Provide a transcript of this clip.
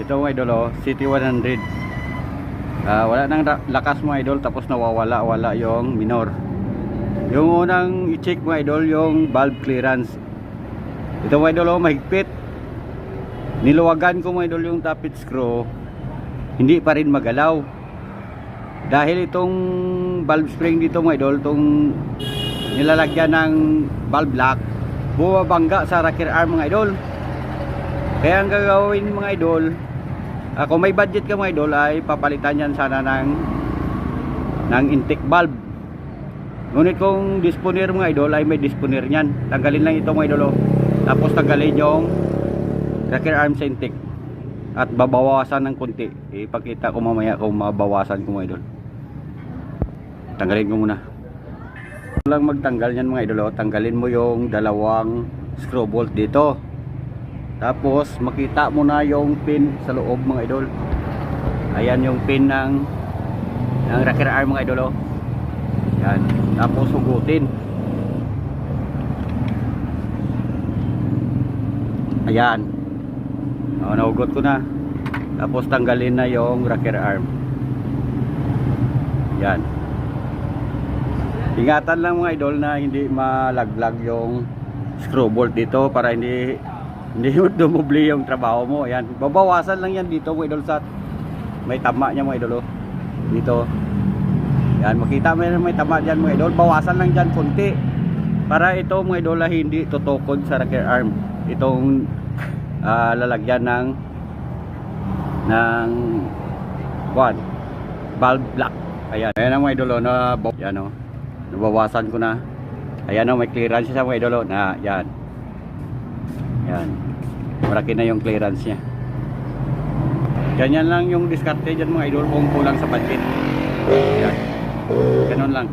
Ito mga idol oh, City 100. Wala nang lakas mga idol, tapos nawawala yung minor. Yung unang i-check mga idol, yung valve clearance. Ito mga idol oh, mahigpit. Niluwagan ko mga idol yung tappet screw, hindi pa rin magalaw. Dahil itong valve spring dito mga idol, itong nilalagyan ng valve lock, bumabangga sa rocker arm mga idol. Kaya ang gagawin mga idol, kung may budget ka mga idol, ay papalitan yan sana ng intake valve. Ngunit kung disponer mga idol, ay may disponer nyan. Tanggalin lang ito mga idol oh. Tapos tanggalin yung rocker arm sa intake at babawasan ng konti. Ipakita ko mamaya kung mabawasan ko mga idol. Tanggalin ko muna. Lang magtanggal yan mga idol oh. Tanggalin mo yung dalawang screw bolt dito. Tapos makita mo na yung pin sa loob mga idol. Ayan yung pin ng rocker arm mga idol oh. Yan. Tapos hugutin. Ayan. Nahugot ko na. Tapos tanggalin na yung rocker arm. Yan. Ingatan lang mga idol na hindi malaglag yung screw bolt dito para hindi dumubli yung trabaho mo. Ayan. Babawasan lang yan dito mga idol sa may tama niya mga idol. Dito. Yan. Makita mo yan may tama dyan mga idol. Bawasan lang dyan konti. Para ito mga idol hindi tutukod sa rocker arm. Itong lalagyan ng valve block. Ayan. Ayan ang mga idol na yan o. Nabawasan ko na. Ayan o, may clearance siya mga idol na yan. Yan. Maraki na yung clearance niya. Ganyan lang yung diskarte dyan mga idol kung kulang sa budget. Yan. Ganun lang.